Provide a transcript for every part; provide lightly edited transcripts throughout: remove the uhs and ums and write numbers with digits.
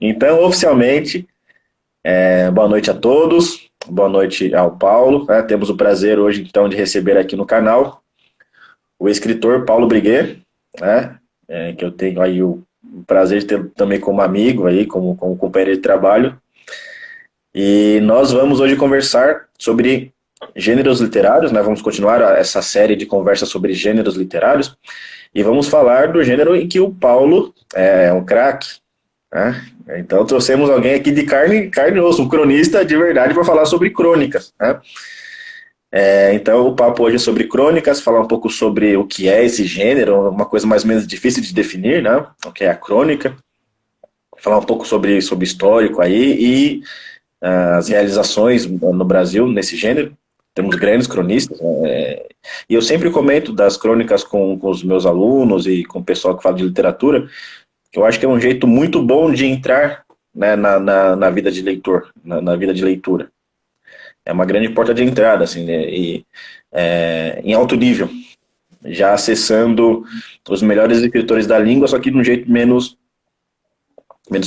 Então, oficialmente, boa noite a todos, boa noite ao Paulo, né? Temos o prazer hoje, então, de receber aqui no canal o escritor Paulo Briguet, né? Que eu tenho aí o prazer de ter também como amigo, aí, como companheiro de trabalho. E nós vamos hoje conversar sobre gêneros literários, né? Vamos continuar essa série de conversas sobre gêneros literários e vamos falar do gênero em que o Paulo é um craque, né? Então trouxemos alguém aqui de carne e osso, um cronista de verdade para falar sobre crônicas, né? Então o papo hoje é sobre crônicas, falar um pouco sobre o que é esse gênero, uma coisa mais ou menos difícil de definir, né? O que é a crônica, falar um pouco sobre histórico aí e as realizações no Brasil nesse gênero. Temos grandes cronistas, e eu sempre comento das crônicas com os meus alunos e com o pessoal que fala de literatura, que eu acho que é um jeito muito bom de entrar, né, na vida de leitor, na vida de leitura. É uma grande porta de entrada, assim, né, e em alto nível, já acessando os melhores escritores da língua, só que de um jeito menos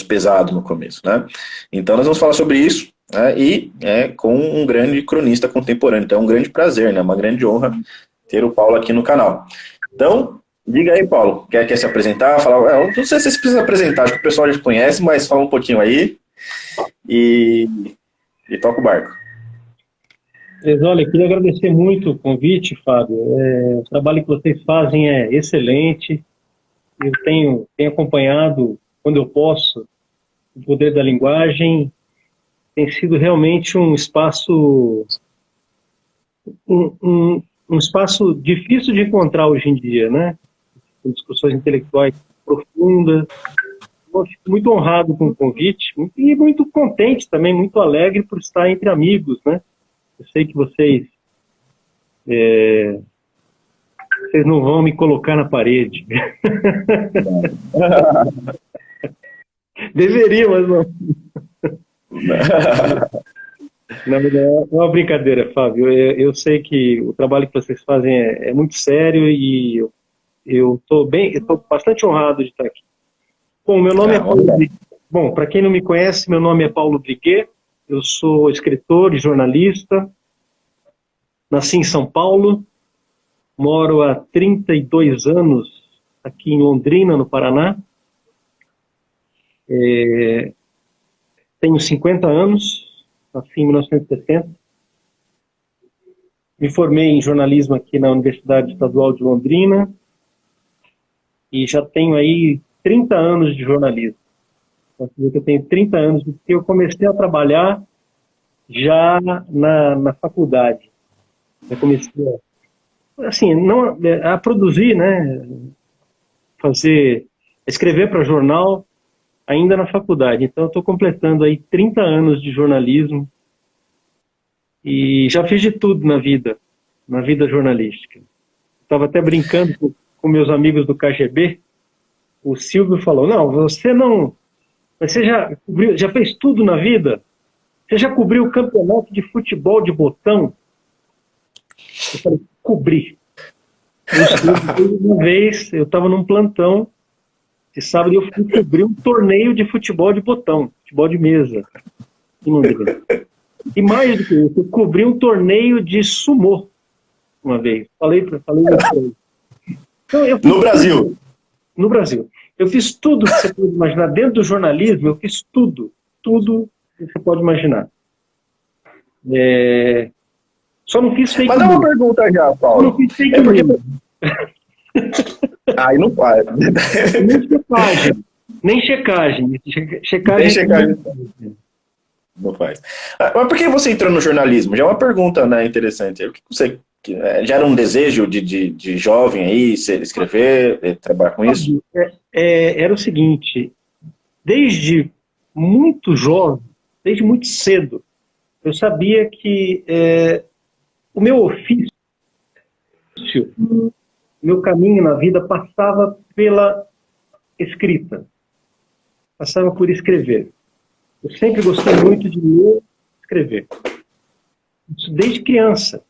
pesado no começo, né? Então nós vamos falar sobre isso, né, e com um grande cronista contemporâneo. Então é um grande prazer, né, uma grande honra ter o Paulo aqui no canal. Então, diga aí, Paulo, quer se apresentar? Falar, não sei se você precisa apresentar, acho que o pessoal já conhece, mas fala um pouquinho aí e toca o barco. Olha, queria agradecer muito o convite, Fábio. O trabalho que vocês fazem é excelente. Eu tenho acompanhado, quando eu posso, o Poder da Linguagem. Tem sido realmente um espaço, um espaço difícil de encontrar hoje em dia, né? Com discussões intelectuais profundas. Eu fico muito honrado com o convite e muito contente também, muito alegre por estar entre amigos, né? Eu sei que vocês não vão me colocar na parede. Deveria, mas não. Não, é uma brincadeira, Fábio. Eu sei que o trabalho que vocês fazem é muito sério e eu estou bastante honrado de estar aqui. Bom, meu nome é Paulo Briguet. Bom, para quem não me conhece, meu nome é Paulo Briguet. Eu sou escritor e jornalista. Nasci em São Paulo. Moro há 32 anos aqui em Londrina, no Paraná. Tenho 50 anos, nasci em 1970. Me formei em jornalismo aqui na Universidade Estadual de Londrina e já tenho aí 30 anos de jornalismo. Posso dizer que eu tenho 30 anos, porque eu comecei a trabalhar já na faculdade. Eu comecei a produzir, né, escrever para jornal ainda na faculdade. Então eu estou completando aí 30 anos de jornalismo e já fiz de tudo na vida jornalística. Estava até brincando com meus amigos do KGB. O Silvio falou, não, você já fez tudo na vida? Você já cobriu o campeonato de futebol de botão? Eu falei, cobri. Uma vez, eu estava num plantão, de sábado eu fui cobrir um torneio de futebol de botão, futebol de mesa, em Londrina. E mais do que isso, eu cobri um torneio de sumô, uma vez. Falei isso pra ele. Então, No Brasil? No Brasil. Eu fiz tudo que você pode imaginar. Dentro do jornalismo, eu fiz tudo que você pode imaginar. Só não fiz fake news. Mas dá uma pergunta já, Paulo. Só não fiz fake news. Aí não faz. Nem checagem. Não faz. Mas por que você entrou no jornalismo? Já é uma pergunta, né, interessante. Por que você já era um desejo de jovem aí, escrever, trabalhar com isso? Era o seguinte, desde muito jovem, desde muito cedo, eu sabia que o meu ofício, o meu caminho na vida passava pela escrita, passava por escrever. Eu sempre gostei muito de ler e escrever. Isso desde criança.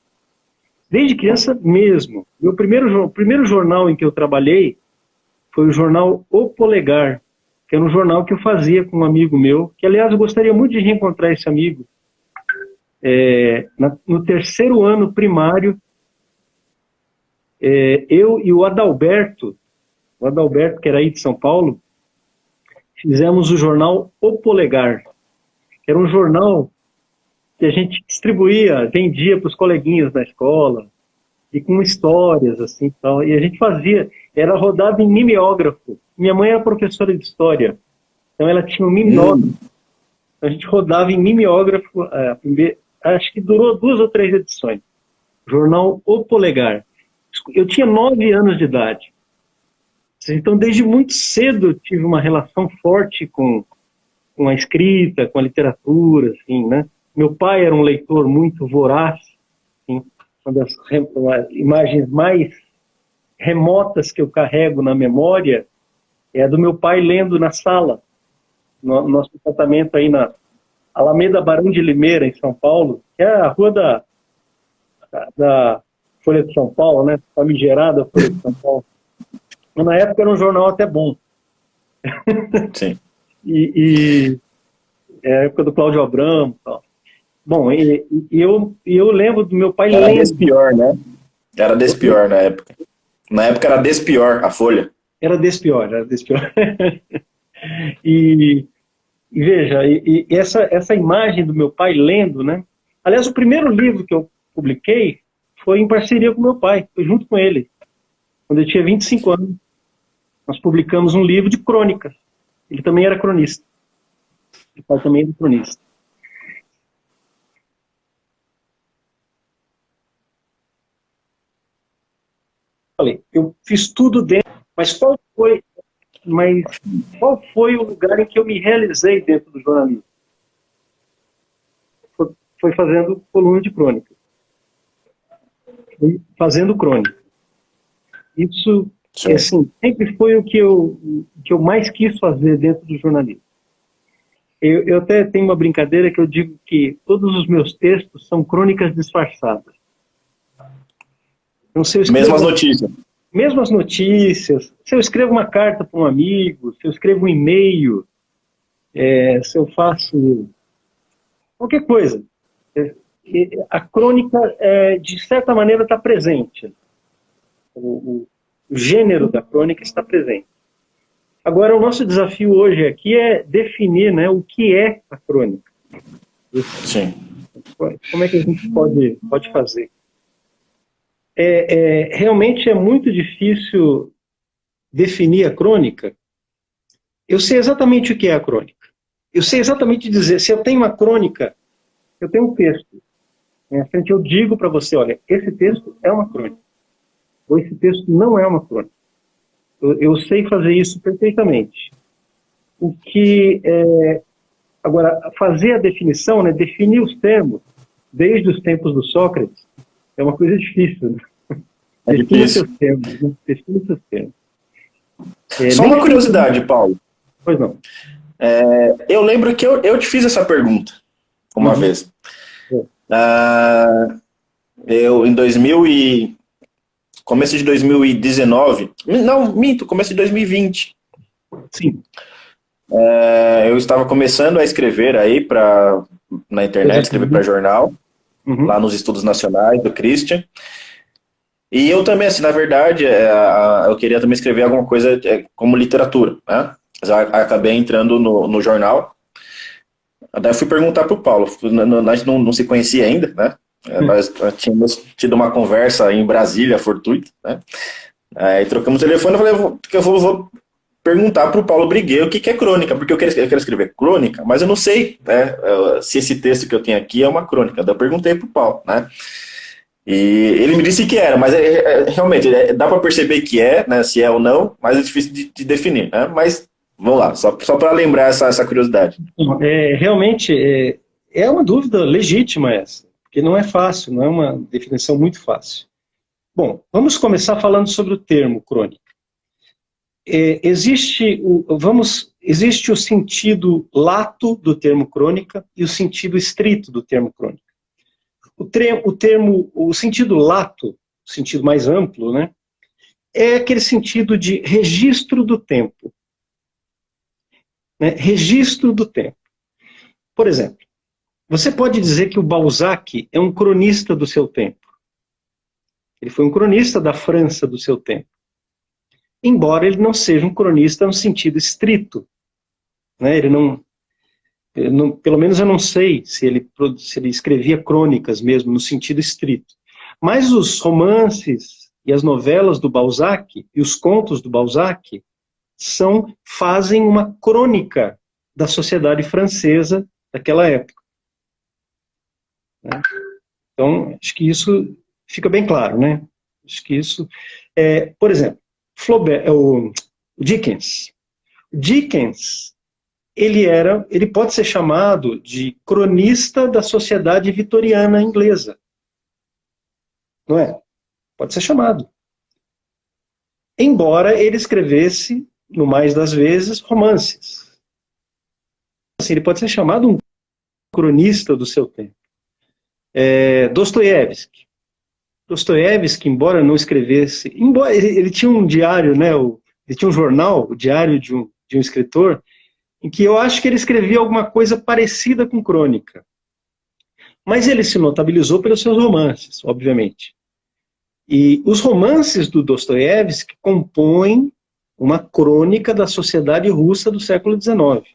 Desde criança mesmo. O primeiro jornal em que eu trabalhei foi o jornal O Polegar, que era um jornal que eu fazia com um amigo meu, que, aliás, eu gostaria muito de reencontrar esse amigo. No terceiro ano primário, eu e o Adalberto, que era aí de São Paulo, fizemos o jornal O Polegar, que era um jornal que a gente distribuía, vendia para os coleguinhas da escola, e com histórias, assim, tal. E a gente fazia, era rodado em mimeógrafo. Minha mãe era professora de história, então ela tinha um mimeógrafo. Então a gente rodava em mimeógrafo, acho que durou 2 ou 3 edições. Jornal O Polegar. Eu tinha 9 anos de idade. Então, desde muito cedo, eu tive uma relação forte com a escrita, com a literatura, assim, né? Meu pai era um leitor muito voraz, assim, uma das imagens mais remotas que eu carrego na memória é a do meu pai lendo na sala, no nosso apartamento aí na Alameda Barão de Limeira, em São Paulo, que é a rua da Folha de São Paulo, né? Famigerada Folha de São Paulo. Mas na época era um jornal até bom. Sim. E é a época do Cláudio Abramo e tal. Bom, eu lembro do meu pai Era lendo. Despior, né? Era Despior na época. Na época era Despior, a Folha. Era Despior. E veja, essa imagem do meu pai lendo, né? Aliás, o primeiro livro que eu publiquei foi em parceria com meu pai, foi junto com ele, quando eu tinha 25 anos. Nós publicamos um livro de crônicas. Ele também era cronista. Meu pai também era cronista. Falei, eu fiz tudo dentro, mas qual foi o lugar em que eu me realizei dentro do jornalismo? Foi fazendo coluna de crônica. Foi fazendo crônica. Isso, assim, sempre foi o que eu mais quis fazer dentro do jornalismo. Eu até tenho uma brincadeira que eu digo que todos os meus textos são crônicas disfarçadas. Então, Mesmas notícias. Mesmas notícias. Se eu escrevo uma carta para um amigo, se eu escrevo um e-mail, se eu faço qualquer coisa. A crônica, de certa maneira, está presente. O gênero da crônica está presente. Agora, o nosso desafio hoje aqui é definir, né, o que é a crônica. Sim. Como é que a gente pode fazer? Realmente é muito difícil definir a crônica. Eu sei exatamente o que é a crônica. Eu sei exatamente dizer, se eu tenho uma crônica, eu tenho um texto. Na frente eu digo para você, olha, esse texto é uma crônica. Ou esse texto não é uma crônica. Eu sei fazer isso perfeitamente. Agora, fazer a definição, né, definir os termos, desde os tempos do Sócrates, é uma coisa difícil. Né? Defina seus termos. Né? Defina seus termos. Só uma curiosidade, Paulo. Pois não. Eu lembro que eu te fiz essa pergunta uma vez. Eu, começo de 2019, não, minto, começo de 2020. Sim. Eu estava começando a escrever aí na internet, escrever para jornal, lá nos Estudos Nacionais do Christian. E eu também, assim, na verdade, eu queria também escrever alguma coisa como literatura, né? Já acabei entrando no jornal. Daí eu fui perguntar para o Paulo, a gente não se conhecia ainda, né? Nós tínhamos tido uma conversa em Brasília, fortuita, né? Aí trocamos o telefone e falei que eu vou perguntar para o Paulo Briguet o que é crônica, porque eu quero escrever crônica, mas eu não sei, né, se esse texto que eu tenho aqui é uma crônica. Daí eu perguntei para o Paulo, né? E ele me disse que era, mas realmente dá para perceber que né, se é ou não, mas é difícil de definir, né? Mas vamos lá, só para lembrar essa curiosidade. Realmente é uma dúvida legítima essa, porque não é fácil, não é uma definição muito fácil. Bom, vamos começar falando sobre o termo crônica. Existe o sentido lato do termo crônica e o sentido estrito do termo crônica. O sentido lato, o sentido mais amplo, né, é aquele sentido de registro do tempo. né? Registro do tempo. Por exemplo, você pode dizer que o Balzac é um cronista do seu tempo. Ele foi um cronista da França do seu tempo. Embora ele não seja um cronista no sentido estrito, né? Pelo menos eu não sei se ele escrevia crônicas mesmo, no sentido estrito. Mas os romances e as novelas do Balzac, e os contos do Balzac, fazem uma crônica da sociedade francesa daquela época, né? Então, acho que isso fica bem claro, né? Acho que isso... por exemplo, o Dickens. Dickens, ele pode ser chamado de cronista da sociedade vitoriana inglesa. Não é? Pode ser chamado. Embora ele escrevesse, no mais das vezes, romances. Assim, ele pode ser chamado um cronista do seu tempo. Dostoiévski. Dostoiévski, embora não escrevesse... Embora ele tinha um diário, né? Ele tinha um jornal, o diário de um escritor, em que eu acho que ele escrevia alguma coisa parecida com crônica. Mas ele se notabilizou pelos seus romances, obviamente. E os romances do Dostoiévski compõem uma crônica da sociedade russa do século XIX.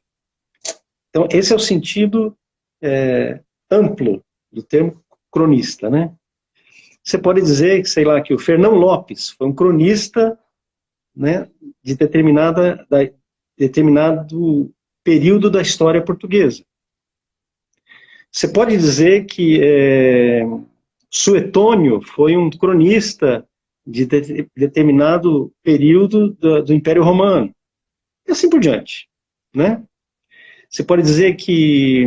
Então, esse é o sentido amplo do termo cronista, né? Você pode dizer, sei lá, que o Fernão Lopes foi um cronista, né, de determinado período da história portuguesa. Você pode dizer que Suetônio foi um cronista de determinado período do Império Romano. E assim por diante, né? Você pode dizer que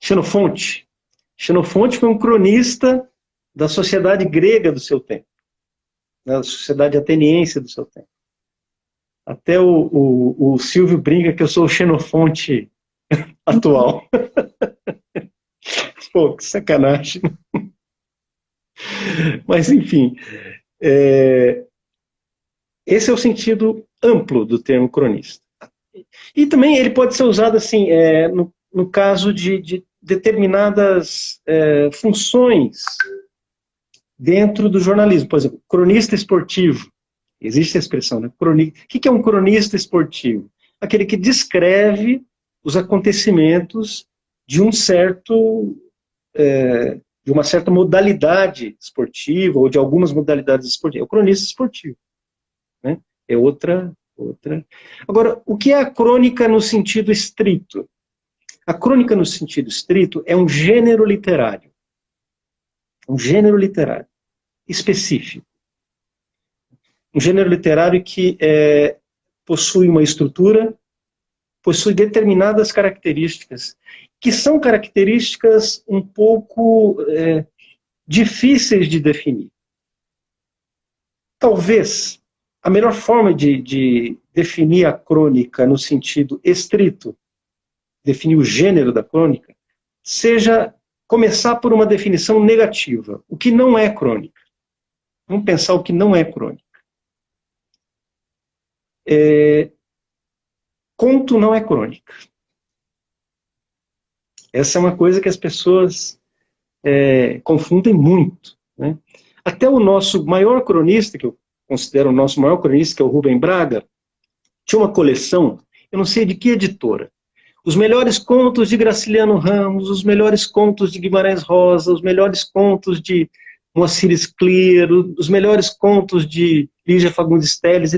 Xenofonte foi um cronista da sociedade grega do seu tempo, da sociedade ateniense do seu tempo. Até o Silvio brinca que eu sou o Xenofonte atual. Pô, que sacanagem. Mas, enfim, esse é o sentido amplo do termo cronista. E também ele pode ser usado assim, no caso de determinadas funções dentro do jornalismo. Por exemplo, cronista esportivo. Existe a expressão, né? O que é um cronista esportivo? Aquele que descreve os acontecimentos de uma certa modalidade esportiva, ou de algumas modalidades esportivas. É o cronista esportivo, né? É outra. Agora, o que é a crônica no sentido estrito? A crônica no sentido estrito é um gênero literário. Um gênero literário específico. Um gênero literário que possui uma estrutura, possui determinadas características, que são características um pouco difíceis de definir. Talvez a melhor forma de definir a crônica no sentido estrito, definir o gênero da crônica, seja começar por uma definição negativa. O que não é crônica. Vamos pensar o que não é crônica. Conto não é crônica. Essa é uma coisa que as pessoas confundem muito, né? Até o nosso maior cronista, que eu considero o nosso maior cronista, que é o Rubem Braga, tinha uma coleção, eu não sei de que editora, os melhores contos de Graciliano Ramos, os melhores contos de Guimarães Rosa, os melhores contos de Moacir Sclero, os melhores contos de Lígia Fagundes Telles,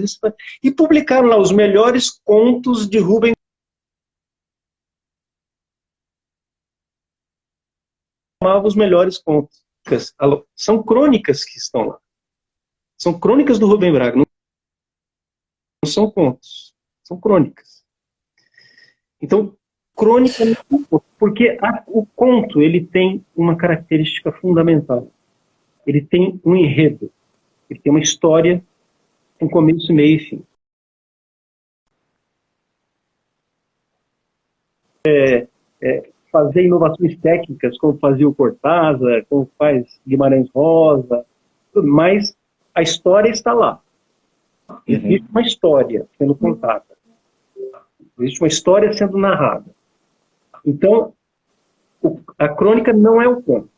e publicaram lá os melhores contos de Rubem chamava os melhores contos. São crônicas que estão lá. São crônicas do Rubem Braga, não são contos, são crônicas. Então, crônica não é conto, porque o conto ele tem uma característica fundamental. Ele tem um enredo, ele tem uma história, um começo, meio e fim. Fazer inovações técnicas, como fazia o Cortázar, como faz Guimarães Rosa, mas a história está lá. Existe uma história sendo contada. Existe uma história sendo narrada. Então, a crônica não é o conto.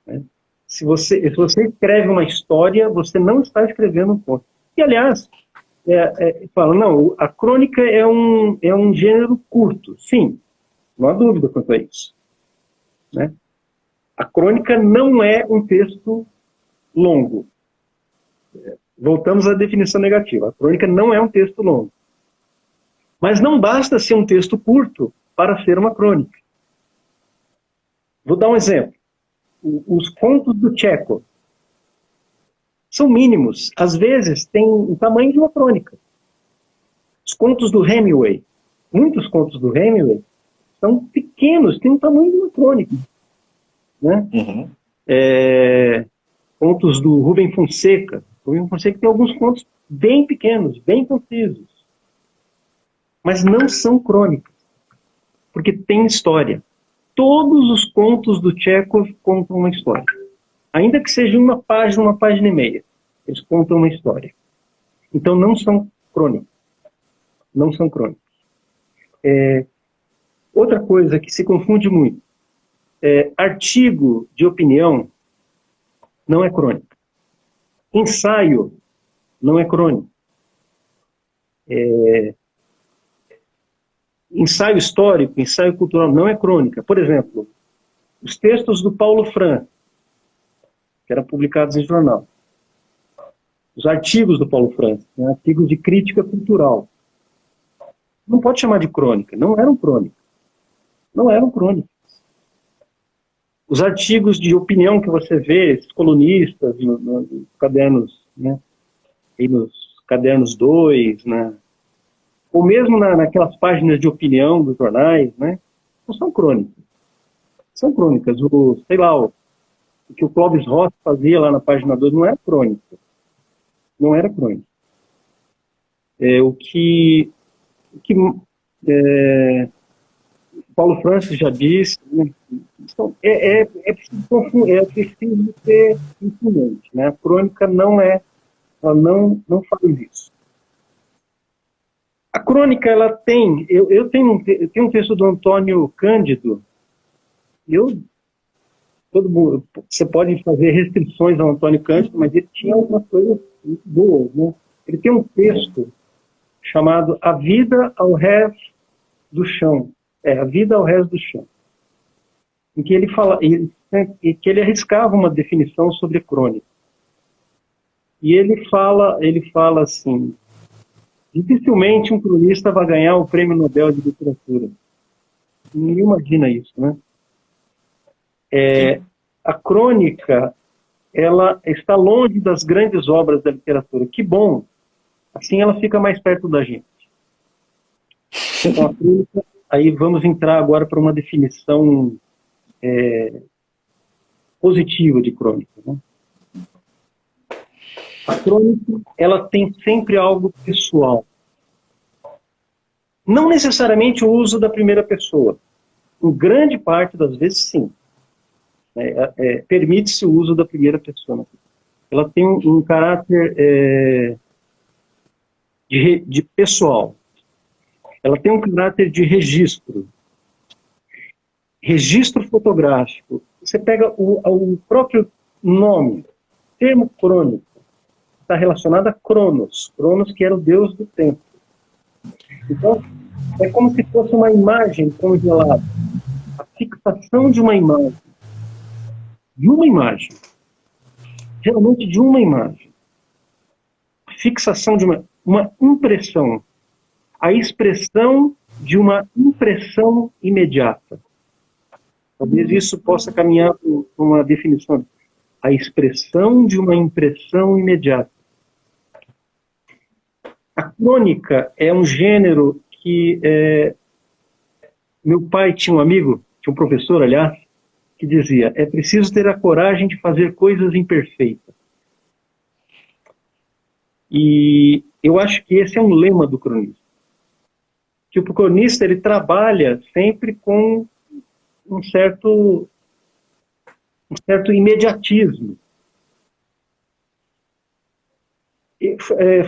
Né? Se você escreve uma história, você não está escrevendo um conto. E, aliás, fala, não, a crônica é um gênero curto. Sim, não há dúvida quanto a isso. Né? A crônica não é um texto longo. Voltamos à definição negativa. A crônica não é um texto longo. Mas não basta ser um texto curto para ser uma crônica. Vou dar um exemplo. Os contos do Tchekhov são mínimos. Às vezes, têm o tamanho de uma crônica. Os contos do Hemingway, muitos contos do Hemingway, são pequenos, têm o tamanho de uma crônica. Né? Contos do Rubem Fonseca. O Rubem Fonseca tem alguns contos bem pequenos, bem concisos. Mas não são crônicas, porque tem história. Todos os contos do Tchekhov contam uma história. Ainda que seja uma página e meia. Eles contam uma história. Então não são crônicas. Não são crônicas. Outra coisa que se confunde muito. Artigo de opinião não é crônica. Ensaio não é crônica. Ensaio histórico, ensaio cultural não é crônica. Por exemplo, os textos do Paulo Franz, que eram publicados em jornal. Os artigos do Paulo Franz, né, artigos de crítica cultural. Não pode chamar de crônica, não eram crônicas. Não eram crônicas. Os artigos de opinião que você vê, esses colunistas, nos cadernos, né, e nos cadernos 2, né, ou mesmo naquelas páginas de opinião dos jornais, né, não são crônicas. São crônicas. Sei lá, o que o Clóvis Rossi fazia lá na página 2 não era crônica. Não era crônica. O que Paulo Francis já disse, né, preciso ser influente. Né? A crônica ela não faz isso. A crônica, ela tem... Eu tenho um texto do Antônio Cândido. Você pode fazer restrições ao Antônio Cândido, mas ele tinha algumas coisas muito boas. Né? Ele tem um texto chamado A Vida ao Rés do Chão. A Vida ao Rés do Chão. Em que ele fala... que ele arriscava uma definição sobre crônica. E ele fala assim... Dificilmente um cronista vai ganhar o Prêmio Nobel de Literatura. Ninguém imagina isso, né? A crônica, ela está longe das grandes obras da literatura. Que bom! Assim ela fica mais perto da gente. Então, a crônica, aí vamos entrar agora para uma definição positiva de crônica. Né? A crônica, ela tem sempre algo pessoal. Não necessariamente o uso da primeira pessoa. Em grande parte das vezes, sim. Permite-se o uso da primeira pessoa. Ela tem um caráter de pessoal. Ela tem um caráter de registro. Registro fotográfico. Você pega o próprio nome, termo crônico, está relacionado a Cronos. Cronos, que era o deus do tempo. Então, é como se fosse uma imagem congelada. A fixação de uma imagem. De uma imagem. Geralmente de uma imagem. A fixação de uma impressão. A expressão de uma impressão imediata. Talvez isso possa caminhar por uma definição. A expressão de uma impressão imediata. A crônica é um gênero que... Meu pai tinha um amigo, tinha um professor, aliás, que dizia, é preciso ter a coragem de fazer coisas imperfeitas. E eu acho que esse é um lema do cronista. Que o cronista, ele trabalha sempre com um certo imediatismo.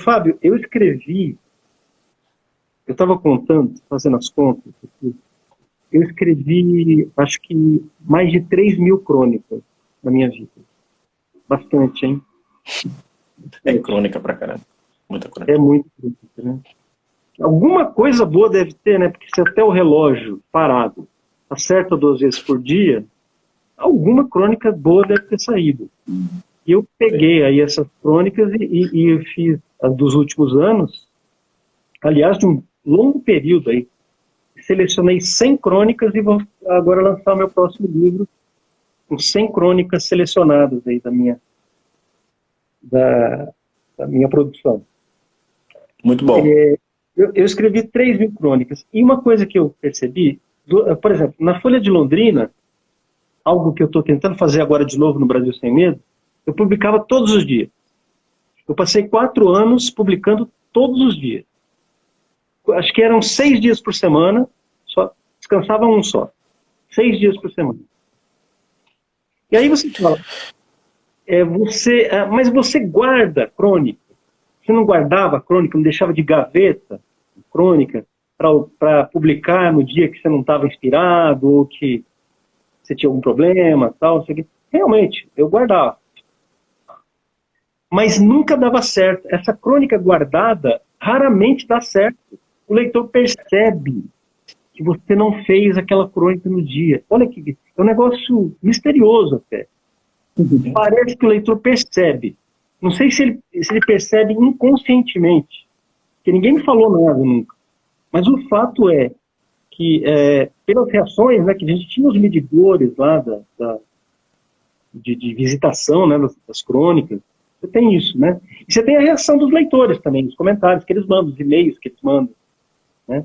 Fábio, eu escrevi, eu estava contando, fazendo as contas aqui, eu escrevi, acho que mais de 3.000 crônicas na minha vida. Bastante, hein? É crônica pra caramba. Muita crônica. É muito crônica, né? Alguma coisa boa deve ter, né? Porque se até o relógio parado acerta 2 vezes por dia, alguma crônica boa deve ter saído. E eu peguei aí essas crônicas e eu fiz as dos últimos anos, aliás, de um longo período aí. Selecionei 100 crônicas e vou agora lançar o meu próximo livro com 100 crônicas selecionadas aí da minha produção. Muito bom. Eu escrevi 3.000 crônicas. E uma coisa que eu percebi, por exemplo, na Folha de Londrina, algo que eu estou tentando fazer agora de novo no Brasil Sem Medo, eu publicava todos os dias. Eu passei 4 anos publicando todos os dias. Acho que eram 6 dias por semana, só descansava um só. 6 dias por semana. E aí você fala, mas você guarda crônica? Você não guardava crônica, não deixava de gaveta crônica para publicar no dia que você não estava inspirado ou que você tinha algum problema, tal, não sei o quê. Realmente, eu guardava. Mas nunca dava certo. Essa crônica guardada raramente dá certo. O leitor percebe que você não fez aquela crônica no dia. Olha que é um negócio misterioso até. Parece que o leitor percebe. Não sei se ele percebe inconscientemente, porque ninguém me falou nada nunca. Mas o fato é que, pelas reações, né, que a gente tinha os medidores lá de visitação, né, das crônicas, você tem isso, né? E você tem a reação dos leitores também, os comentários que eles mandam, os e-mails que eles mandam, né?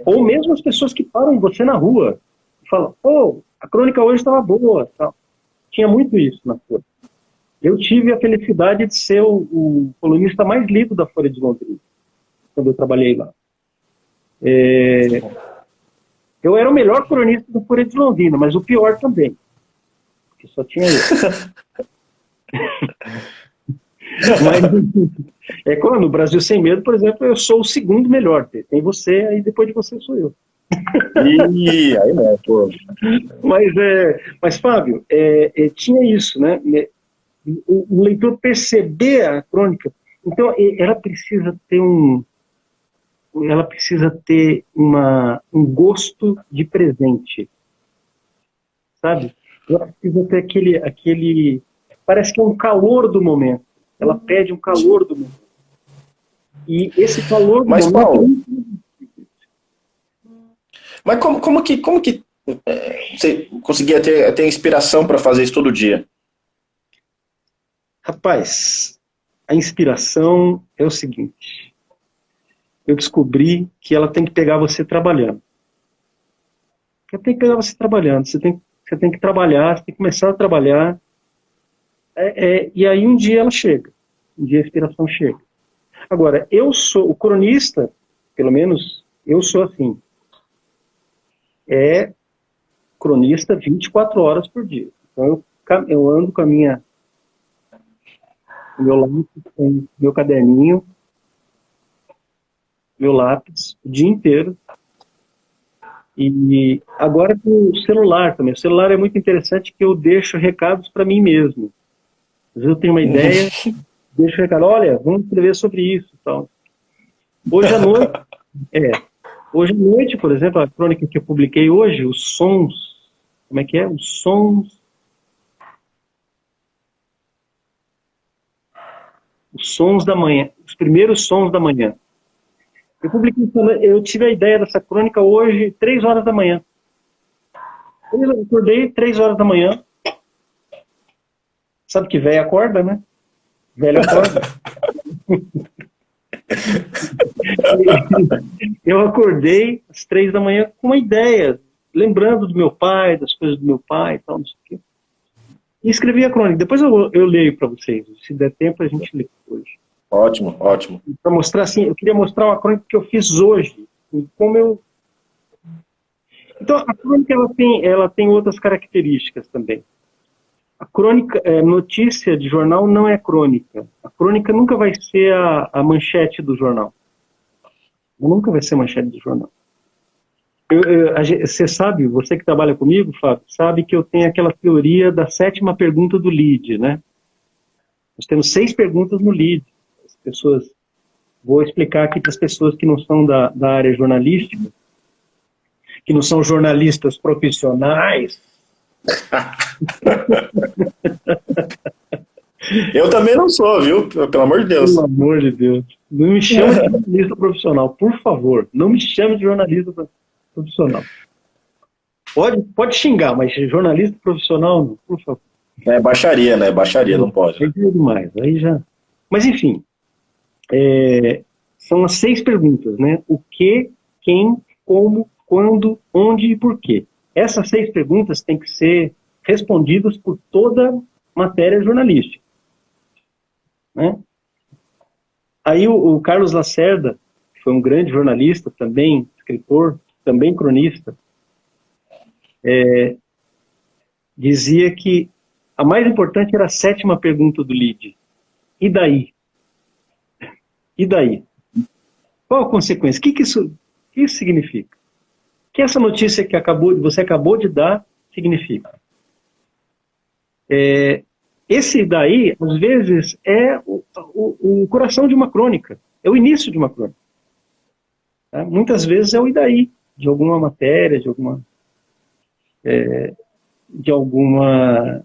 Ou mesmo as pessoas que param você na rua e falam, a crônica hoje estava boa, tal. Tinha muito isso na Folha. Eu tive a felicidade de ser o colunista mais lido da Folha de Londrina, quando eu trabalhei lá. Eu era o melhor cronista da Folha de Londrina, mas o pior também, porque só tinha eu. Mas, quando no Brasil Sem Medo, por exemplo, eu sou o segundo melhor. Tem você, aí depois de você sou eu. Ih, aí não, pô. Mas Fábio, tinha isso, né? O leitor perceber a crônica, então ela precisa ter um gosto de presente, sabe? Ela precisa ter aquele parece que é um calor do momento. Ela pede um calor do momento. E esse calor do momento... Paulo, mas como que você conseguia ter inspiração para fazer isso todo dia? Rapaz, a inspiração é o seguinte. Eu descobri que ela tem que pegar você trabalhando. Ela tem que pegar você trabalhando. Você tem que trabalhar, você tem que começar a trabalhar. E aí um dia ela chega. Um dia a inspiração chega. Agora, eu sou o cronista, pelo menos eu sou assim. Cronista 24 horas por dia. Então eu ando com meu lápis, com meu caderninho, meu lápis, o dia inteiro. E agora com o celular também. O celular é muito interessante que eu deixo recados para mim mesmo. Às vezes eu tenho uma ideia, deixo o recado, olha, vamos escrever sobre isso. Tal. Hoje à noite, por exemplo, a crônica que eu publiquei hoje, os sons, como é que é? Os sons da manhã, os primeiros sons da manhã. Eu tive a ideia dessa crônica hoje, 3 horas da manhã. Eu acordei 3 horas da manhã. Sabe que velho acorda, né? Velho acorda. Eu acordei às 3 da manhã com uma ideia, lembrando do meu pai, das coisas do meu pai e tal, não sei o quê. E escrevi a crônica. Depois eu leio para vocês. Se der tempo, a gente lê hoje. Ótimo, ótimo. Para mostrar assim, eu queria mostrar uma crônica que eu fiz hoje. Como eu... Então, a crônica ela tem outras características também. A crônica, notícia de jornal não é crônica. A crônica nunca vai ser a manchete do jornal. Nunca vai ser manchete do jornal. Você sabe, você que trabalha comigo, Fábio, sabe que eu tenho aquela teoria da 7ª pergunta do lead, né? Nós temos 6 perguntas no lead. As pessoas, vou explicar aqui para as pessoas que não são da área jornalística, que não são jornalistas profissionais. Eu também não sou, viu? Pelo amor de Deus. Pelo amor de Deus. Não me chame de jornalista profissional, por favor. Não me chame de jornalista profissional. Pode xingar, mas jornalista profissional, não, por favor. É baixaria, né? Baixaria, não pode. Aí é demais, aí já... Mas, enfim, são as 6 perguntas, né? O que, quem, como, quando, onde e por quê. Essas 6 perguntas têm que ser respondidas por toda matéria jornalística, né? Aí o Carlos Lacerda, que foi um grande jornalista, também escritor, também cronista, dizia que a mais importante era a 7ª pergunta do lead. E daí? E daí? Qual a consequência? O que isso significa? O que essa notícia que você acabou de dar significa? Esse daí, às vezes, é o coração de uma crônica. É o início de uma crônica. Tá? Muitas vezes é o e daí, de alguma matéria, de alguma...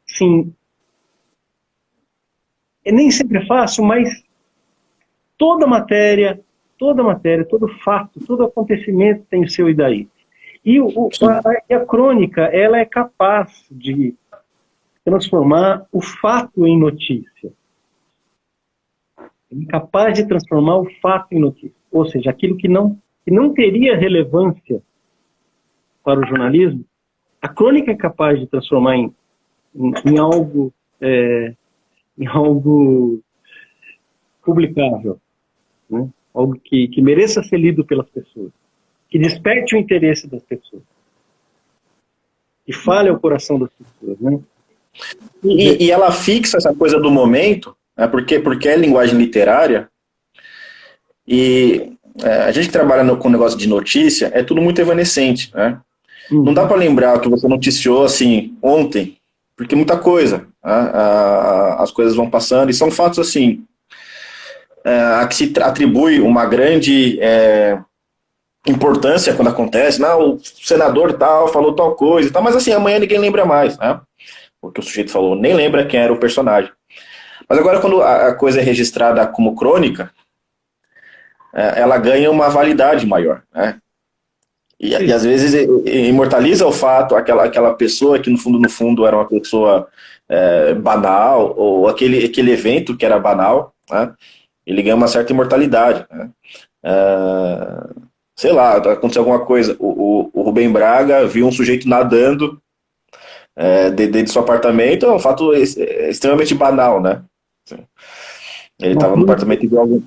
Sim, nem sempre é fácil, mas toda matéria, todo fato, todo acontecimento tem o seu e daí. E a crônica, ela é capaz de transformar o fato em notícia. É capaz de transformar o fato em notícia. Ou seja, aquilo que não teria relevância para o jornalismo, a crônica é capaz de transformar em algo publicável, né? Algo que mereça ser lido pelas pessoas, que desperte o interesse das pessoas, que fale ao coração das pessoas, né? E ela fixa essa coisa do momento, né? Porque é linguagem literária, e a gente que trabalha com negócio de notícia, é tudo muito evanescente, né? Não dá para lembrar o que você noticiou assim ontem, porque muita coisa, né? As coisas vão passando, e são fatos assim, a que se atribui uma grande importância quando acontece. Não, o senador tal falou tal coisa, tal, mas assim, amanhã ninguém lembra mais, né? O que o sujeito falou, nem lembra quem era o personagem. Mas agora, quando a coisa é registrada como crônica, ela ganha uma validade maior, né? E às vezes imortaliza o fato, aquela pessoa que no fundo era uma pessoa banal, ou aquele evento que era banal, né? Ele ganha uma certa imortalidade, né? Sei lá, aconteceu alguma coisa, o Rubem Braga viu um sujeito nadando dentro do seu apartamento, é um fato extremamente banal, né? Ele estava no apartamento igual algum...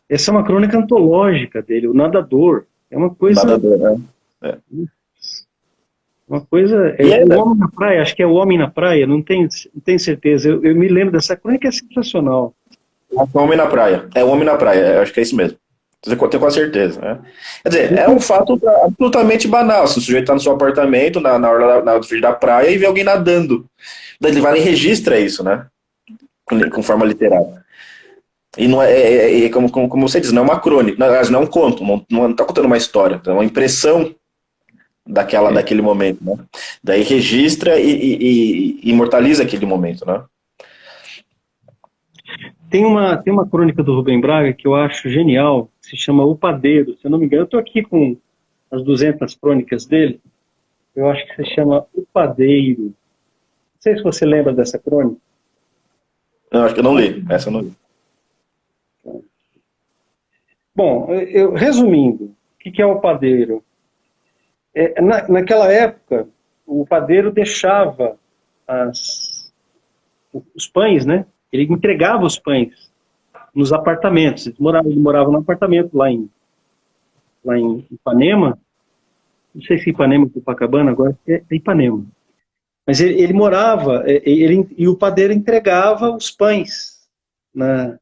Essa é uma crônica antológica dele, o nadador. É uma coisa... Nadador, né? Uma coisa... o Homem na Praia, acho que é o Homem na Praia, não tenho certeza. Eu me lembro dessa crônica, é sensacional. O Homem na Praia. É o Homem na Praia, acho que é isso mesmo. Tenho quase certeza, né? Quer dizer, é um fato absolutamente banal. Se o sujeito está no seu apartamento, na hora da praia, e vê alguém nadando. Daí ele vai lá e registra isso, né? Com forma literária. E não como você diz, não é uma crônica, não é um conto, não está contando uma história, é uma impressão daquele momento, né? Daí registra e imortaliza aquele momento, né? Tem uma crônica do Rubem Braga que eu acho genial, que se chama O Padeiro, se eu não me engano. Eu estou aqui com as 200 crônicas dele, eu acho que se chama O Padeiro. Não sei se você lembra dessa crônica. Não, acho que eu não li, essa eu não li. Bom, resumindo, o que é o padeiro? Naquela época, o padeiro deixava os pães, né? Ele entregava os pães nos apartamentos. Ele morava num apartamento lá em Ipanema, não sei se Ipanema ou Copacabana, agora é Ipanema. Mas ele morava, e o padeiro entregava os pães, né,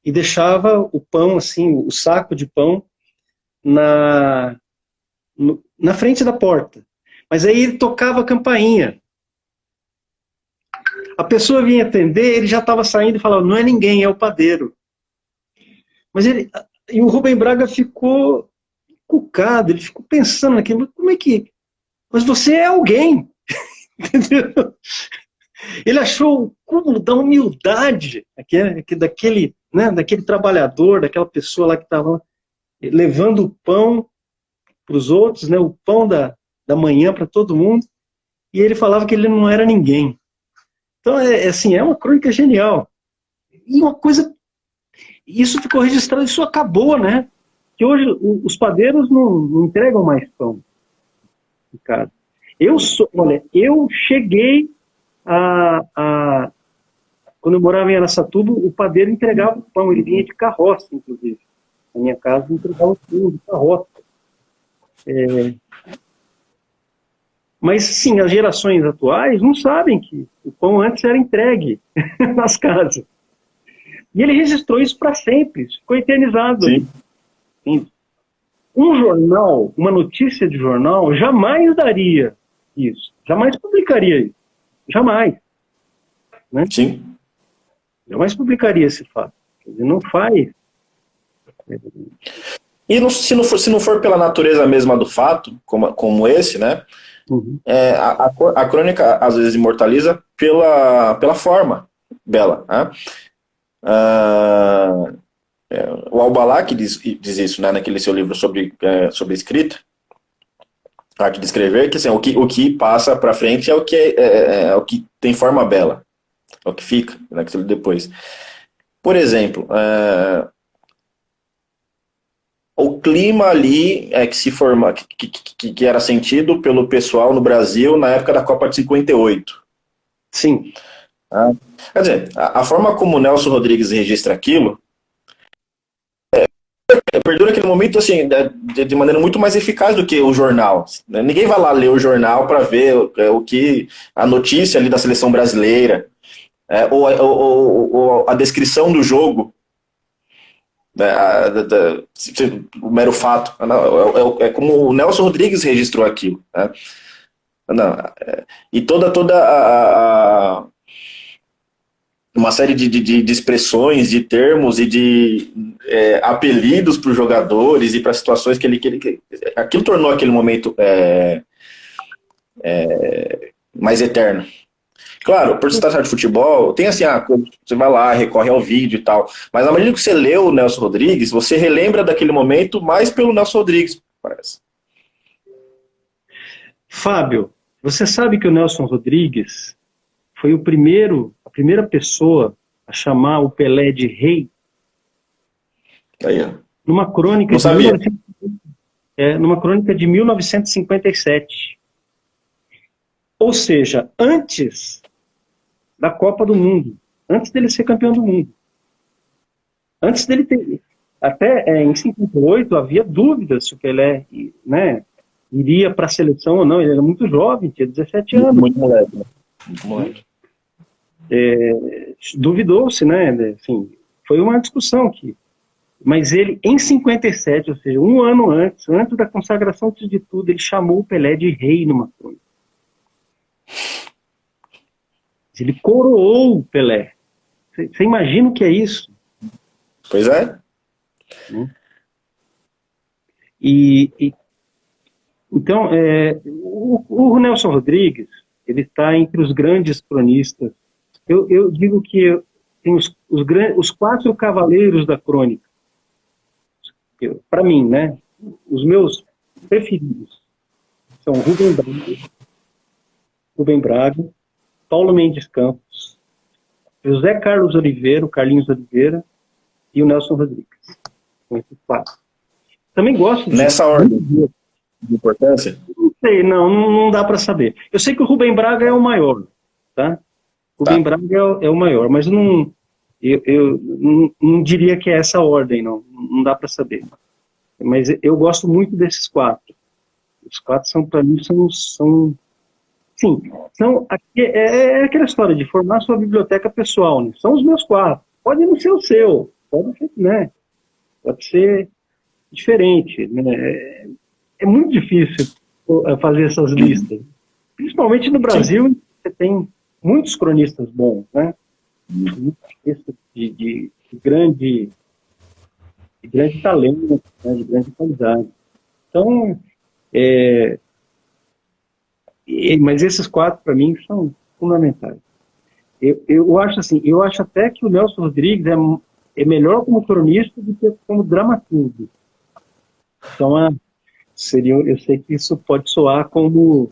e deixava o pão, assim, o saco de pão, na frente da porta. Mas aí ele tocava a campainha. A pessoa vinha atender, ele já estava saindo e falava, não é ninguém, é o padeiro. E o Rubem Braga ficou cucado, ele ficou pensando naquilo, como é que... Mas você é alguém, entendeu? Ele achou o cúmulo da humildade daquele, né, daquele trabalhador, daquela pessoa lá que estava levando o pão para os outros, né, o pão da manhã para todo mundo, e ele falava que ele não era ninguém. Então, assim, é uma crônica genial. E uma coisa, isso ficou registrado, isso acabou, né? Que hoje os padeiros não entregam mais pão, cara. Olha, eu cheguei quando eu morava em Araçatuba, o padeiro entregava o pão, ele vinha de carroça, inclusive. Na minha casa, entregava o pão de carroça. Mas, sim, as gerações atuais não sabem que o pão antes era entregue nas casas. E ele registrou isso para sempre, isso ficou eternizado. Sim. Um jornal, uma notícia de jornal, jamais daria isso, jamais publicaria isso, jamais. Né? Sim. Jamais publicaria esse fato. Quer dizer, não faz. E se não for pela natureza mesma do fato, como esse, né? Uhum. A crônica às vezes imortaliza pela forma bela. Né? O Al-Balagh diz isso, né, naquele seu livro sobre escrita, arte de escrever, que assim, o que passa para frente é o que tem forma bela, é o que fica, né, depois. Por exemplo, o clima ali que se forma, que era sentido pelo pessoal no Brasil na época da Copa de 58. Sim. Quer dizer, a forma como o Nelson Rodrigues registra aquilo perdura aquele momento assim, de maneira muito mais eficaz do que o jornal. Ninguém vai lá ler o jornal para ver a notícia ali da seleção brasileira, ou a descrição do jogo, o mero fato. É como o Nelson Rodrigues registrou aquilo. Né? E toda uma série de expressões, de termos e de apelidos para os jogadores e para situações que aquilo tornou aquele momento mais eterno. Claro, por se tratar de futebol, tem assim, você vai lá, recorre ao vídeo e tal, mas na medida que você lê o Nelson Rodrigues, você relembra daquele momento mais pelo Nelson Rodrigues, parece. Fábio, você sabe que o Nelson Rodrigues foi a primeira pessoa a chamar o Pelé de rei? Aí, ó. Numa crônica não sabia. Numa crônica de 1957. Ou seja, antes da Copa do Mundo, antes dele ser campeão do mundo. Antes dele ter... Até em 58 havia dúvidas se o Pelé, né, iria para a seleção ou não. Ele era muito jovem, tinha 17 anos. Muito moleque, né? Muito moleque. Duvidou-se, né? Assim, foi uma discussão mas ele, em 57, ou seja, um ano antes da consagração de tudo, ele chamou o Pelé de rei numa crônica. Ele coroou o Pelé. Você imagina o que é isso? Pois é. Então, o Nelson Rodrigues, ele está entre os grandes cronistas. Eu digo que tem os 4 cavaleiros da crônica. Para mim, né? Os meus preferidos são Rubem Braga, Paulo Mendes Campos, José Carlos Oliveira, o Carlinhos Oliveira e o Nelson Rodrigues. São esses 4. Também gosto nessa ordem de importância? Não sei, não dá para saber. Eu sei que o Rubem Braga é o maior, tá? Rubem Braga é o maior, mas eu não diria que é essa ordem, não dá para saber. Mas eu gosto muito desses 4. Os quatro são, para mim, sim, aquela história de formar sua biblioteca pessoal, né? São os meus quatro. Pode não ser o seu, pode ser, né? Pode ser diferente, né? É muito difícil fazer essas listas. Principalmente no Brasil, você tem muitos cronistas bons, né? Muitos cronistas de grande talento, né? De grande qualidade. Então, mas esses quatro, para mim, são fundamentais. Eu acho assim, eu acho até que o Nelson Rodrigues é melhor como cronista do que como dramaturgo. Então, eu sei que isso pode soar como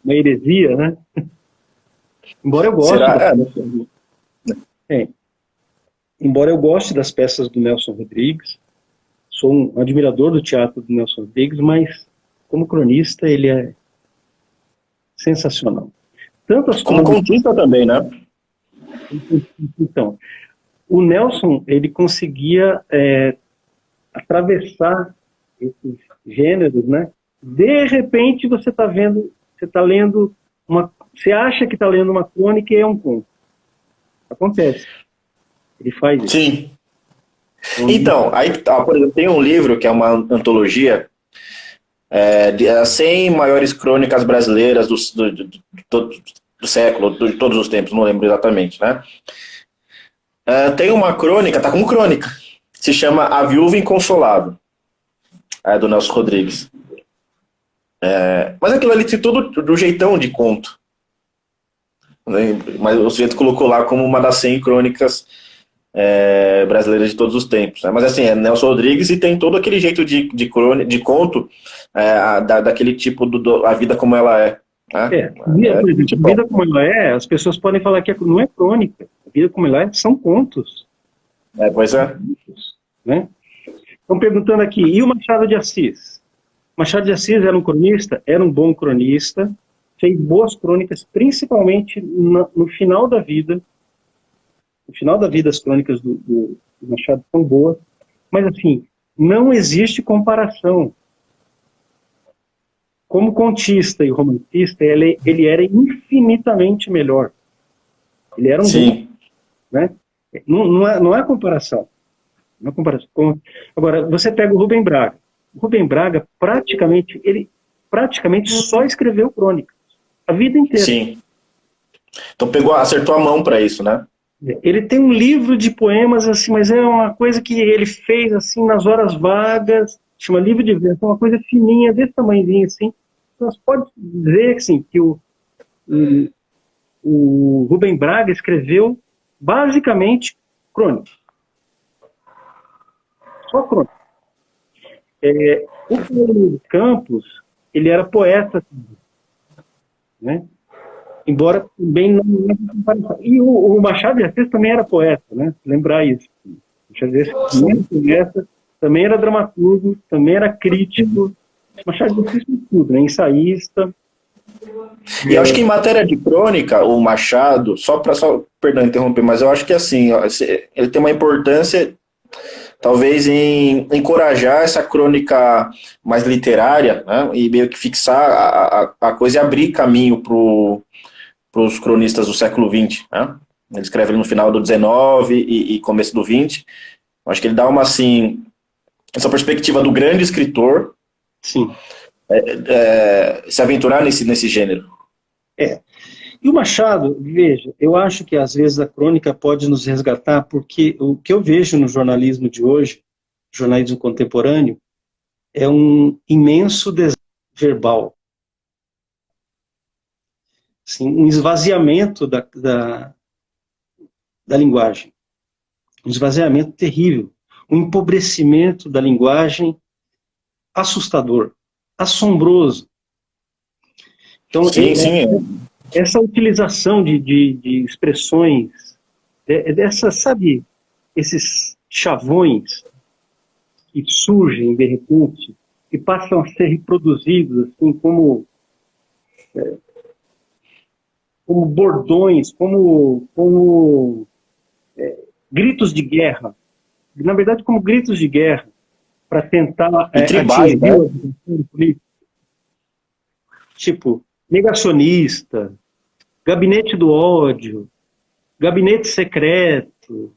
uma heresia, né? Embora eu goste embora eu goste das peças do Nelson Rodrigues, sou um admirador do teatro do Nelson Rodrigues, mas como cronista ele é sensacional. Como contista também, né? Então, o Nelson, ele conseguia atravessar esses gêneros, né? De repente você está lendo você acha que está lendo uma crônica e é um conto. Acontece. Ele faz isso. Sim. Então, aí, por exemplo, tem um livro que é uma antologia de 100 maiores crônicas brasileiras do século, de todos os tempos, não lembro exatamente, né? Tem uma crônica, tá como crônica, se chama A Viúva Inconsolável, do Nelson Rodrigues. Mas aquilo ali tem tudo do jeitão de conto. Né? Mas o sujeito colocou lá como uma das 100 crônicas brasileiras de todos os tempos. Né? Mas assim, é Nelson Rodrigues e tem todo aquele jeito de conto daquele tipo A Vida Como Ela É. Né? Por exemplo, A Vida Como Ela É, as pessoas podem falar que não é crônica. A Vida Como Ela É são contos. Pois é. Né? Estão perguntando aqui, e o Machado de Assis? Machado de Assis era um cronista? Era um bom cronista, fez boas crônicas, principalmente no final da vida. No final da vida, as crônicas do Machado são boas, mas assim, não existe comparação. Como contista e romancista, ele era infinitamente melhor. Ele era um Sim. bom, né? Não é comparação. Não é comparação. Agora, você pega o Rubem Braga. O Rubem Braga, ele praticamente só escreveu crônicas. A vida inteira. Sim. Então acertou a mão para isso, né? Ele tem um livro de poemas, assim, mas é uma coisa que ele fez assim nas horas vagas, chama livro de verso, uma coisa fininha, desse tamanhozinho assim. Então, você pode dizer assim, que o Rubem Braga escreveu basicamente crônica. Só crônica. O Paulo Campos, ele era poeta, né? Embora também não é comparação. E o Machado de Assis também era poeta, né? Lembrar isso. O Machado de Assis também era poeta, também era dramaturgo, também era crítico. Machado de Assis fez tudo, né? Ensaísta. E eu acho que em matéria de crônica, o Machado, perdão interromper, mas eu acho que assim, ele tem uma importância, talvez, em encorajar essa crônica mais literária, né? E meio que fixar a coisa e abrir caminho para os cronistas do século XX. Né? Ele escreve no final do XIX e começo do XX. Acho que ele dá essa perspectiva do grande escritor. Sim. Se aventurar nesse gênero. E o Machado, veja, eu acho que às vezes a crônica pode nos resgatar, porque o que eu vejo no jornalismo de hoje, jornalismo contemporâneo, é um imenso desejo verbal. Assim, um esvaziamento da linguagem. Um esvaziamento terrível. Um empobrecimento da linguagem assustador, assombroso. Então, essa utilização de expressões, sabe, esses chavões que surgem de repente e passam a ser reproduzidos assim como bordões, como gritos de guerra. Na verdade, como gritos de guerra, para tentar tribais, atingir né? o adversário político. tipo negacionista, gabinete do ódio, gabinete secreto,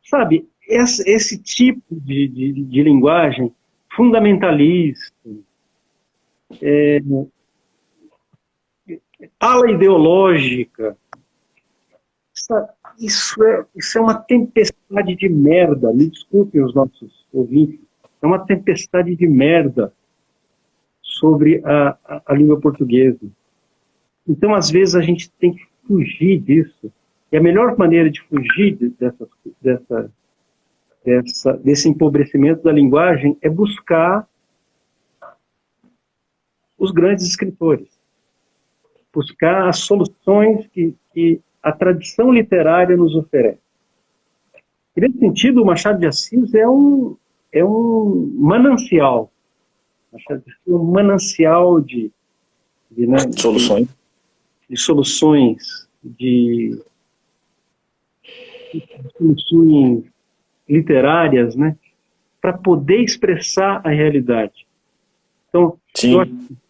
sabe, esse tipo de linguagem fundamentalista, ala ideológica, isso é uma tempestade de merda, me desculpem os nossos ouvintes, é uma tempestade de merda sobre a língua portuguesa. Então, às vezes, a gente tem que fugir disso, e a melhor maneira de fugir desse empobrecimento da linguagem é buscar os grandes escritores, buscar as soluções que a tradição literária nos oferece. E, nesse sentido, o Machado de Assis é um manancial. Machado de Assis é um manancial de Soluções. De soluções, de soluções literárias, né, para poder expressar a realidade. Então, Sim.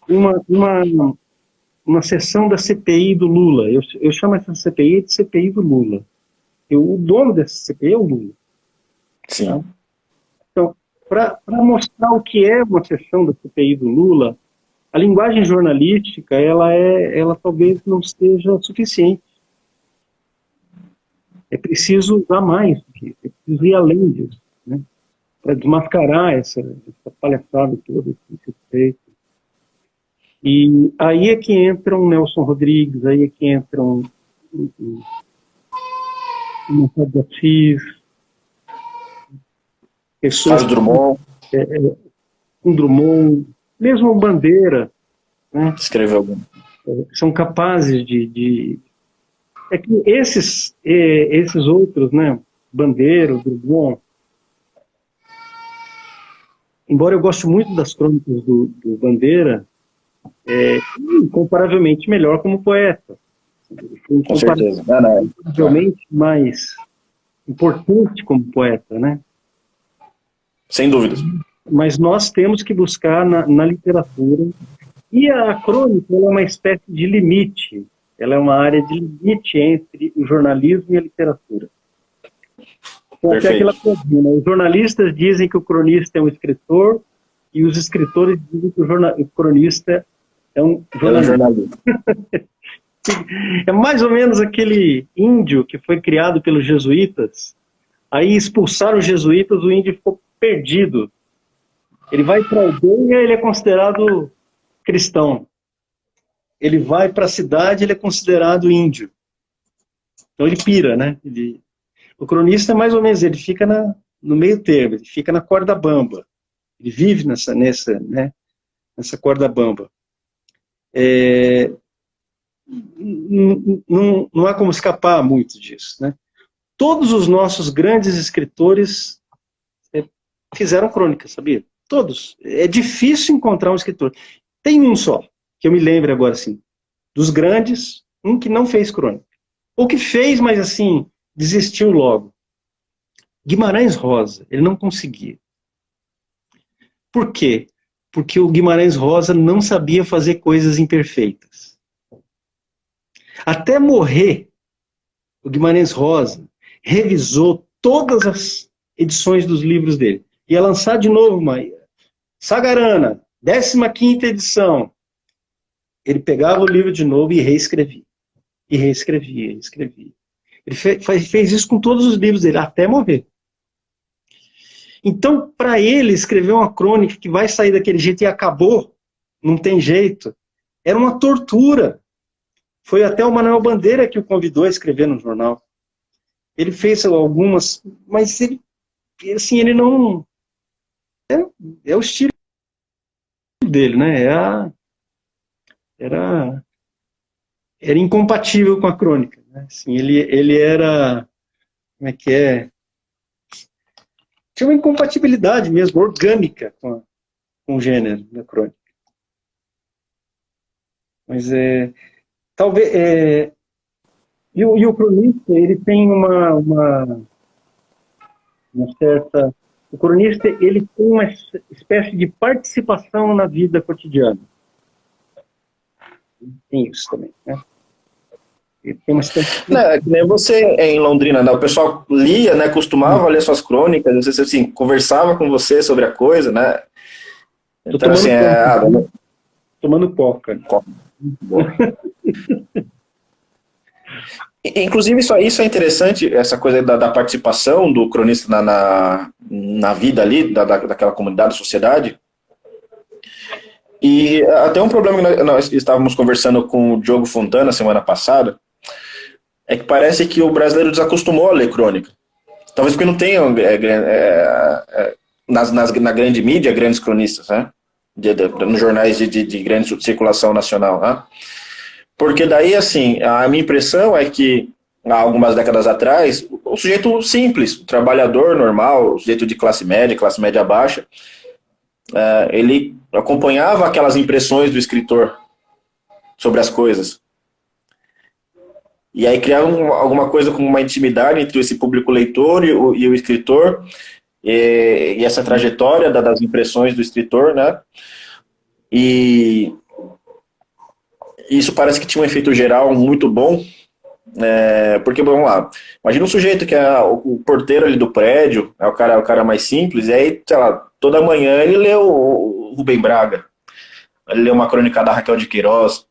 uma sessão da CPI do Lula, eu chamo essa CPI de CPI do Lula. O dono dessa CPI é o Lula. Sim. Tá? Então, para mostrar o que é uma sessão da CPI do Lula, a linguagem jornalística, ela talvez não seja suficiente. É preciso usar mais do que isso, é preciso ir além disso, né? Para desmascarar essa palhaçada toda, esse feito. E aí é que entra um Nelson Rodrigues, aí é que entra um Machado de Assis, pessoas Carlos Drummond com Drummond, mesmo o Bandeira, né, escreveu. são capazes de... É que esses outros, né, Bandeira, Drummond, embora eu goste muito das crônicas do Bandeira, incomparavelmente melhor como poeta. Com certeza. Incomparavelmente mais importante como poeta, né? Sem dúvidas. Mas nós temos que buscar na literatura. E a crônica ela é uma espécie de limite. Ela é uma área de limite entre o jornalismo e a literatura. Então, até aquela coisa, né? Os jornalistas dizem que o cronista é um escritor e os escritores dizem que o cronista é um jornalista. É mais ou menos aquele índio que foi criado pelos jesuítas. Aí expulsaram os jesuítas, o índio ficou perdido. Ele vai para a aldeia, ele é considerado cristão. Ele vai para a cidade, ele é considerado índio. Então ele pira, né? O cronista é mais ou menos, ele fica no meio termo, ele fica na corda bamba. Ele vive nessa corda bamba. Não há como escapar muito disso, né? Todos os nossos grandes escritores fizeram crônica, sabia? Todos. É difícil encontrar um escritor. Tem um só, que eu me lembro agora, assim, dos grandes, um que não fez crônica. Ou que fez, mas assim, desistiu logo. Guimarães Rosa, ele não conseguia. Por quê? Porque o Guimarães Rosa não sabia fazer coisas imperfeitas. Até morrer, o Guimarães Rosa revisou todas as edições dos livros dele. Ia lançar de novo uma Sagarana, 15ª edição. Ele pegava o livro de novo e reescrevia. E reescrevia, reescrevia. Ele fez isso com todos os livros dele, até morrer. Então, para ele, escrever uma crônica que vai sair daquele jeito e acabou, não tem jeito, era uma tortura. Foi até o Manuel Bandeira que o convidou a escrever no jornal. Ele fez algumas, mas ele, assim, ele não... É o estilo dele, né? Era incompatível com a crônica, né? Assim, ele era... Como é que é? Tinha uma incompatibilidade mesmo, orgânica com o gênero da crônica. Mas talvez... E o cronista, ele tem uma certa... O cronista, ele tem uma espécie de participação na vida cotidiana. Tem isso também, né? E tem uma Não, é que nem você em Londrina, né? O pessoal lia, né? Costumava ler suas crônicas, você assim, conversava com você sobre a coisa, né? Tô Então, assim, tomando coca. Inclusive, isso é interessante, essa coisa da participação do cronista na vida ali, daquela comunidade, sociedade. E até um problema que nós estávamos conversando com o Diogo Fontana semana passada, é que parece que o brasileiro desacostumou a ler crônica. Talvez porque não tenham na grande mídia grandes cronistas, né? Nos jornais de grande circulação nacional, né? Porque daí, assim, a minha impressão é que, há algumas décadas atrás, o sujeito simples, o trabalhador normal, o sujeito de classe média baixa, ele acompanhava aquelas impressões do escritor sobre as coisas. E aí criava alguma coisa como uma intimidade entre esse público leitor e o escritor, e essa trajetória das impressões do escritor, né? E isso parece que tinha um efeito geral muito bom, porque, vamos lá, imagina um sujeito que é o porteiro ali do prédio, é o cara mais simples, e aí, sei lá, toda manhã ele lê o Rubem Braga, ele lê uma crônica da Raquel de Queiroz,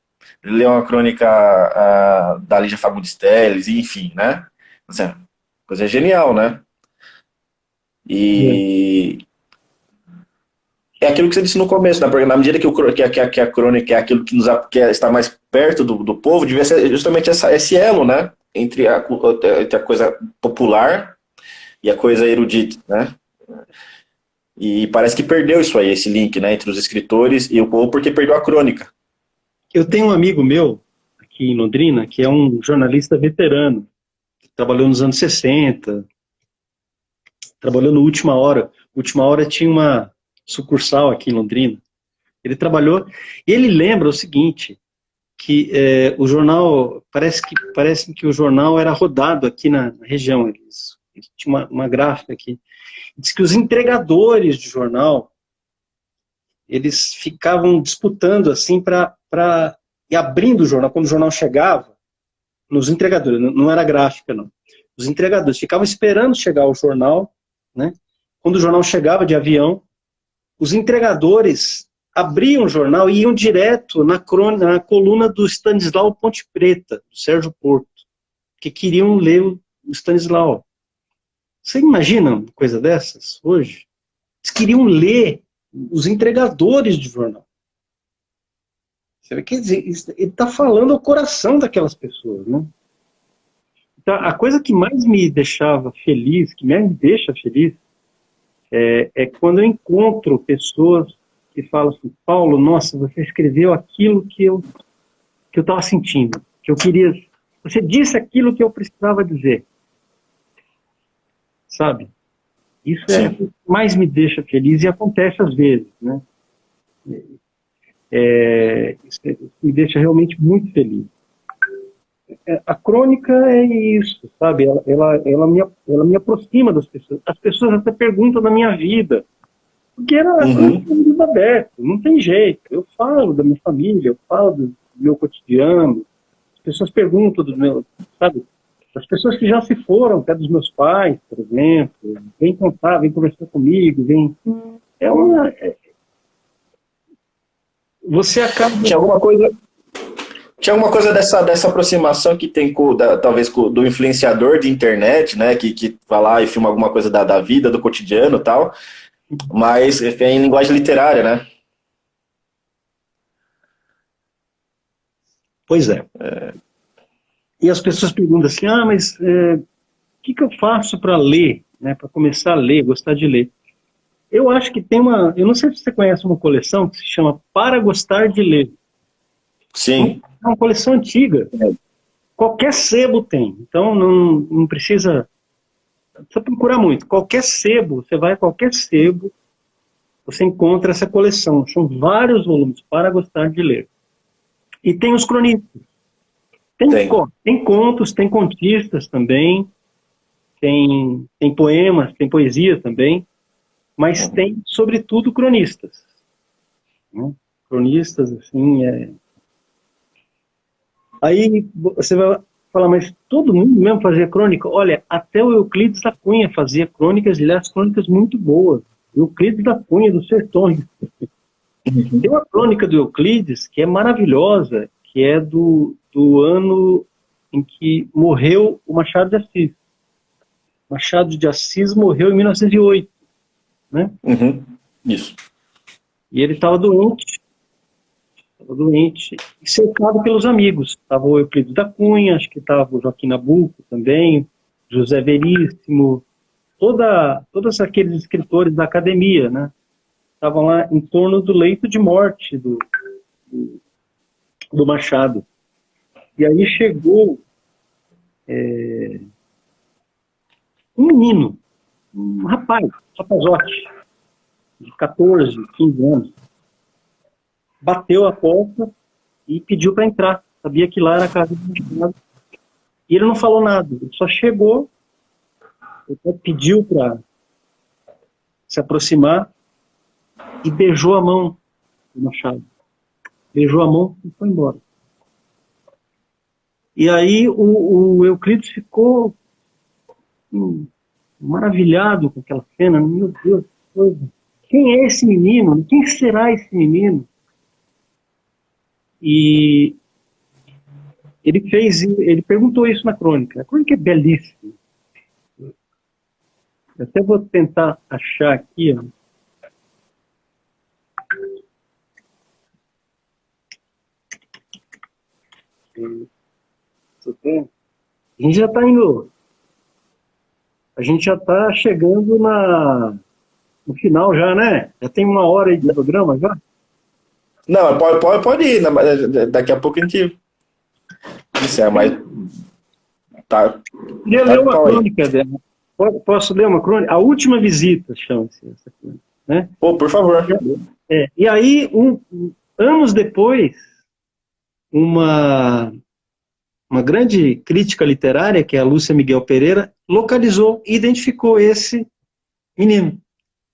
ele lê uma crônica da Lígia Fagundes Telles, enfim, né? Assim, coisa genial, né? E é aquilo que você disse no começo, né? Porque na medida que a crônica é aquilo que está mais perto do povo, devia ser justamente esse elo, né? Entre a coisa popular e a coisa erudita, né? E parece que perdeu isso aí, esse link, né? Entre os escritores e o povo, porque perdeu a crônica. Eu tenho um amigo meu, aqui em Londrina, que é um jornalista veterano, que trabalhou nos anos 60, trabalhou no Última Hora. Última Hora tinha uma sucursal aqui em Londrina. Ele trabalhou, e ele lembra o seguinte, que o jornal, parece que o jornal era rodado aqui na região, eles tinha uma gráfica aqui, diz que os entregadores de jornal, eles ficavam disputando assim para ir abrindo o jornal, quando o jornal chegava, nos entregadores, não era gráfica não, os entregadores ficavam esperando chegar o jornal, né? Quando o jornal chegava de avião, os entregadores abriam o jornal e iam direto na coluna do Stanislau Ponte Preta, do Sérgio Porto, que queriam ler o Stanislau. Você imagina uma coisa dessas hoje? Eles queriam ler os entregadores de jornal. Você vê, quer dizer, ele está falando ao coração daquelas pessoas, né? Então, a coisa que mais me deixava feliz, que mais me deixa feliz, é quando eu encontro pessoas que falam assim, Paulo, nossa, você escreveu aquilo que eu estava sentindo, que eu queria, você disse aquilo que eu precisava dizer, sabe? Isso é o que mais me deixa feliz e acontece às vezes, né? Isso me deixa realmente muito feliz. A crônica é isso, sabe? Ela me aproxima das pessoas. As pessoas até perguntam da minha vida. Porque era um livro aberto, não tem jeito. Eu falo da minha família, eu falo do meu cotidiano. As pessoas perguntam do meu, sabe? As pessoas que já se foram, até dos meus pais, por exemplo, vêm contar, vêm conversar comigo, vêm... Você acaba... Tinha alguma coisa dessa aproximação que tem talvez do influenciador de internet, né? Que vai lá e filma alguma coisa da vida, do cotidiano e tal, mas é em linguagem literária, né? Pois é. E as pessoas perguntam assim, mas o que eu faço para ler, né? Para começar a ler, gostar de ler? Eu acho que tem eu não sei se você conhece uma coleção que se chama Para Gostar de Ler. Sim. É uma coleção antiga. Qualquer sebo tem. Então não precisa procurar muito. Qualquer sebo, você vai a qualquer sebo, você encontra essa coleção. São vários volumes para gostar de ler. E tem os cronistas. Tem contos, tem contistas também, tem poemas, tem poesia também, mas tem, sobretudo, cronistas. Né? Cronistas, assim, Aí você vai falar, mas todo mundo mesmo fazia crônica? Olha, até o Euclides da Cunha fazia crônicas, e aliás, crônicas muito boas. Euclides da Cunha, dos Sertões. Tem uma crônica do Euclides que é maravilhosa, que é do ano em que morreu o Machado de Assis. Machado de Assis morreu em 1908, né? Uhum. Isso. E ele estava doente, e cercado pelos amigos. Estava o Euclides da Cunha, acho que estava o Joaquim Nabuco também, José Veríssimo, todos aqueles escritores da academia, né? Estavam lá em torno do leito de morte do Machado. E aí chegou um menino, um rapazote, de 14, 15 anos, bateu a porta e pediu para entrar. Sabia que lá era a casa do Machado. E ele não falou nada, ele só chegou, ele pediu para se aproximar e beijou a mão do Machado. Beijou a mão e foi embora. E aí o Euclides ficou maravilhado com aquela cena. Meu Deus, que coisa. Quem é esse menino? Quem será esse menino? E ele perguntou isso na crônica. A crônica é belíssima. Eu até vou tentar achar aqui, ó. A gente já está chegando no final já, né? Já tem 1 hora aí de programa já? Não, pode ir, daqui a pouco a gente encerra, mas tá, Queria tá ler com uma pau aí. crônica dela. Posso ler uma crônica? A Última Visita, chama-se essa crônica, né? Pô, por favor. E aí, anos depois, uma grande crítica literária, que é a Lúcia Miguel Pereira, localizou e identificou esse menino.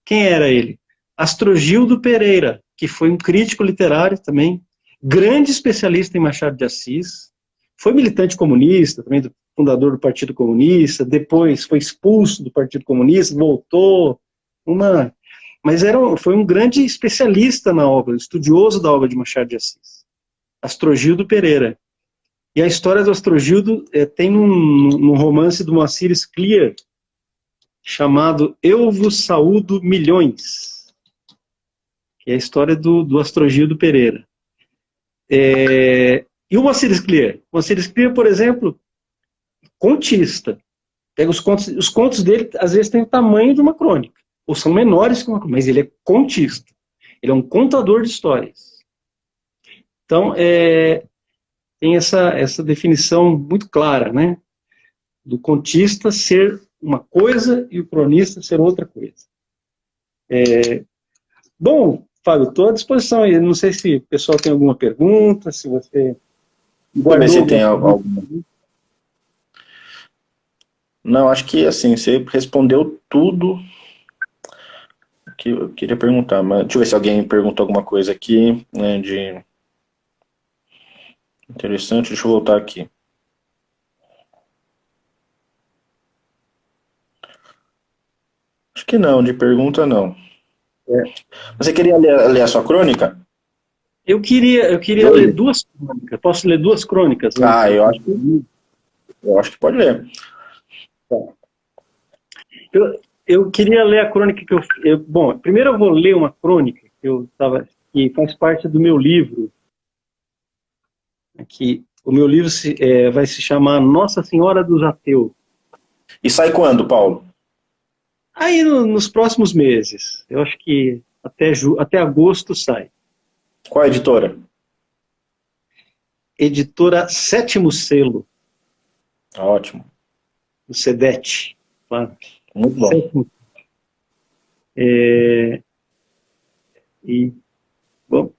Quem era ele? Astrogildo Pereira, que foi um crítico literário também, grande especialista em Machado de Assis, foi militante comunista, também fundador do Partido Comunista, depois foi expulso do Partido Comunista, voltou, mas foi um grande especialista na obra, estudioso da obra de Machado de Assis. Astrogildo Pereira. E a história do Astrogildo tem um romance do Moacir Scliar, chamado Eu Vos Saúdo Milhões, que é a história do Astrogildo Pereira. E o Moacir Scliar? O Moacir Scliar, por exemplo, contista. Pega os contos dele, às vezes tem o tamanho de uma crônica, ou são menores que uma crônica, mas ele é contista. Ele é um contador de histórias. Então, tem essa definição muito clara, né? Do contista ser uma coisa e o cronista ser outra coisa. Bom, Fábio, estou à disposição aí. Não sei se o pessoal tem alguma pergunta, se você Deixa eu ver se tem alguma... alguma. Não, acho que assim, você respondeu tudo que eu queria perguntar, mas deixa eu ver se alguém perguntou alguma coisa aqui, né, de interessante. Deixa eu voltar aqui. Acho que não, de pergunta não. Você queria ler a sua crônica? Eu queria ler 2 crônicas. Posso ler 2 crônicas? Ah, eu acho que pode ler. Eu queria ler a crônica que bom, primeiro eu vou ler uma crônica que faz parte do meu livro. Aqui, o meu livro vai se chamar Nossa Senhora dos Ateus. E sai quando, Paulo? Aí nos próximos meses. Eu acho que até agosto sai. Qual a editora? Editora Sétimo Selo, Ótimo. do SEDET. Claro. Muito bom. Sétimo. Bom,